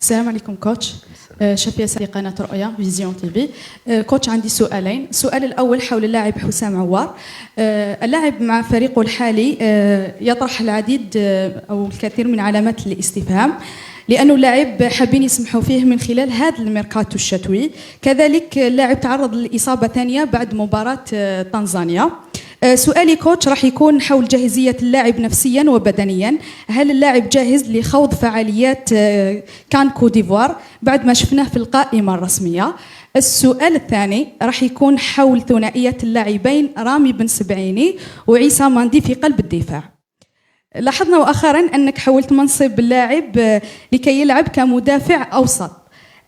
السلام عليكم كوتش. شافية سالي قناة رؤيا فيزيون تي في. كوتش عندي سؤالين. السؤال الأول حول اللاعب حسام عوار. اللاعب مع فريقه الحالي يطرح العديد أو الكثير من علامات الاستفهام، لأنه اللاعب حابين يسمحوا فيه من خلال هذا الميركاتو الشتوي. كذلك اللاعب تعرض لإصابة ثانية بعد مباراة تنزانيا. سؤالي كوتش راح يكون حول جاهزية اللاعب نفسيا وبدنيا. هل اللاعب جاهز لخوض فعاليات كان كوديفوار بعد ما شفناه في القائمة الرسمية؟ السؤال الثاني راح يكون حول ثنائية اللاعبين رامي بن سبعيني وعيسى ماندي في قلب الدفاع. لاحظنا مؤخرا أنك حولت منصب اللاعب لكي يلعب كمدافع أوسط.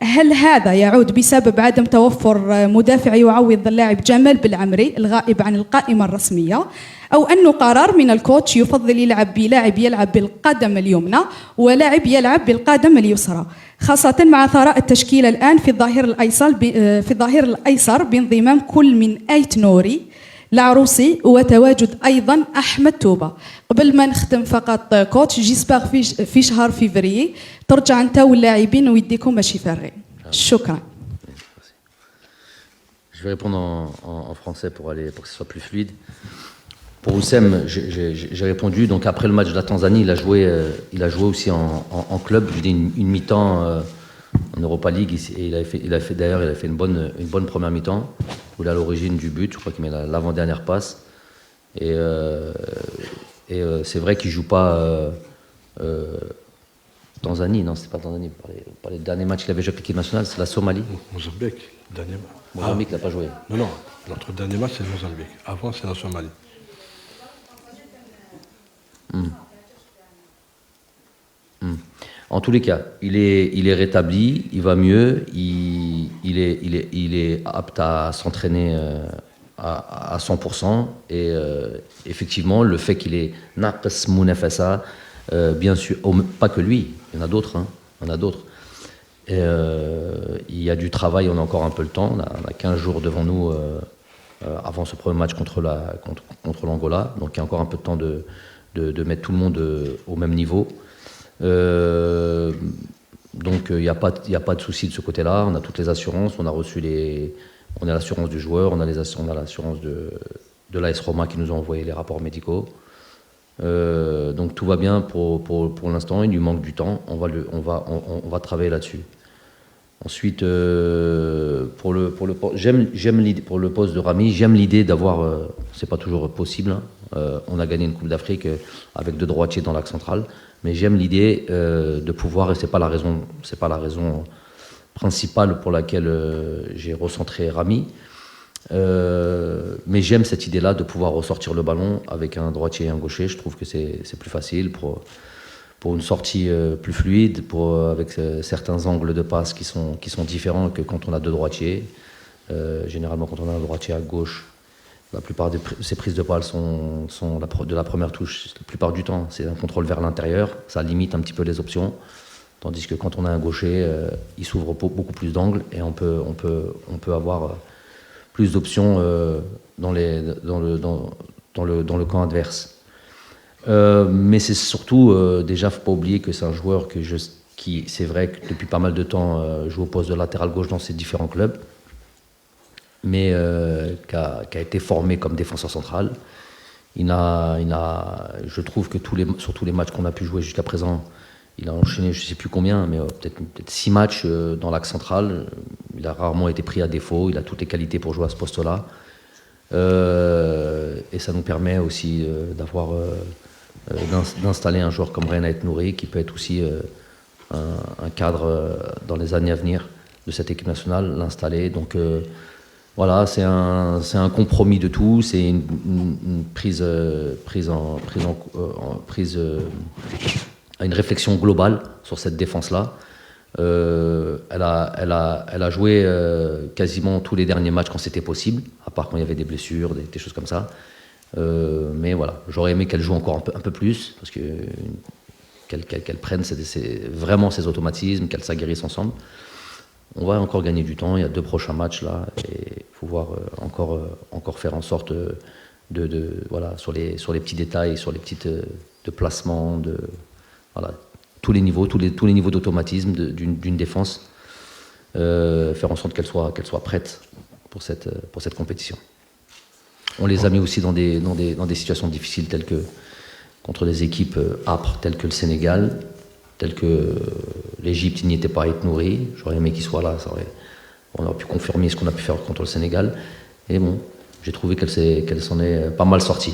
هل هذا يعود بسبب عدم توفر مدافع يعوض اللاعب جمال بالعمري الغائب عن القائمة الرسمية، أو أنه قرار من الكوتش يفضل يلعب بلاعب يلعب بالقدم اليمنى ولاعب يلعب بالقدم اليسرى، خاصة مع ثراء التشكيلة الآن في الظهير الأيسر بانضمام كل من آيت نوري العروسي وتواجد أيضا أحمد توبة. قبل ما نختم فقط كوتش، جيسباغ في شهر فيفري ترجع أنت واللاعبين ويديكم ماشي فارغين. شكرا. Je vais répondre en français pour que ce soit plus fluide. Pour Oussem, j'ai répondu. Donc après le match de la Tanzanie, il a joué aussi en club. Je dis une mi-temps en Europa League. Et il a fait une bonne première mi-temps où il est à l'origine du but. Je crois qu'il met l'avant-dernière passe. Et c'est vrai qu'il joue pas Tanzanie. Non, c'était pas Tanzanie. Par les derniers matchs qu'il avait joué avec l'équipe nationale, c'est la Somalie. Mozambique, dernier match. Mozambique, il n'a pas joué. Non, notre dernier match, c'est le Mozambique. Avant, c'est la Somalie. En tous les cas, il est rétabli, il va mieux, il est apte à s'entraîner à 100%. Et effectivement, le fait qu'il est naqs munafasa, bien sûr, pas que lui, il y en a d'autres. Il y a du travail, on a encore un peu le temps, on a 15 jours devant nous avant ce premier match contre l'Angola, donc il y a encore un peu de temps de mettre tout le monde au même niveau. Donc il n'y a pas de souci de ce côté-là, on a toutes les assurances, on a l'assurance du joueur, on a l'assurance de l'AS Roma qui nous a envoyé les rapports médicaux. Donc tout va bien pour l'instant, il lui manque du temps, on va travailler là-dessus. Ensuite, pour le poste de Rami, j'aime l'idée d'avoir, c'est pas toujours possible, on a gagné une Coupe d'Afrique avec 2 droitiers dans l'axe central, mais j'aime l'idée de pouvoir, et c'est pas la raison principale pour laquelle j'ai recentré Rami, mais j'aime cette idée-là de pouvoir ressortir le ballon avec un droitier et un gaucher. Je trouve que c'est plus facile pour une sortie plus fluide, avec certains angles de passe qui sont différents que quand on a 2 droitiers. Généralement, quand on a un droitier à gauche, la plupart de ces prises de balles sont de la première touche. La plupart du temps, c'est un contrôle vers l'intérieur. Ça limite un petit peu les options. Tandis que quand on a un gaucher, il s'ouvre beaucoup plus d'angles et on peut avoir plus d'options dans le camp adverse. Mais c'est surtout, déjà, faut pas oublier que c'est un joueur qui, c'est vrai que depuis pas mal de temps, joue au poste de latéral gauche dans ses différents clubs, mais qui a été formé comme défenseur central. Je trouve que sur tous les matchs qu'on a pu jouer jusqu'à présent, il a enchaîné, je ne sais plus combien, mais peut-être 6 matchs dans l'axe central. Il a rarement été pris à défaut, il a toutes les qualités pour jouer à ce poste-là. Et ça nous permet aussi d'installer un joueur comme Reina Nouri, qui peut être aussi un cadre dans les années à venir de cette équipe nationale, l'installer. Donc voilà, c'est un compromis de tout, c'est une prise à une réflexion globale sur cette défense-là. Elle a joué quasiment tous les derniers matchs quand c'était possible, à part quand il y avait des blessures, des choses comme ça. Mais voilà, j'aurais aimé qu'elle joue encore un peu plus, parce que qu'elle prenne vraiment ses automatismes, qu'elle s'aguerrisse ensemble. On va encore gagner du temps, il y a 2 prochains matchs là, et il faut voir encore faire en sorte voilà, sur les petits détails, sur les petites de placement, voilà, tous les niveaux, tous les niveaux d'automatisme d'une défense, faire en sorte qu'elle soit prête pour cette compétition. On les a mis aussi dans des situations difficiles, telles que contre des équipes âpres, telles que le Sénégal, telles que l'Égypte, il n'y était pas nourri. J'aurais aimé qu'il soit là, on aurait pu confirmer ce qu'on a pu faire contre le Sénégal. Et bon, j'ai trouvé qu'elle s'en est pas mal sortie.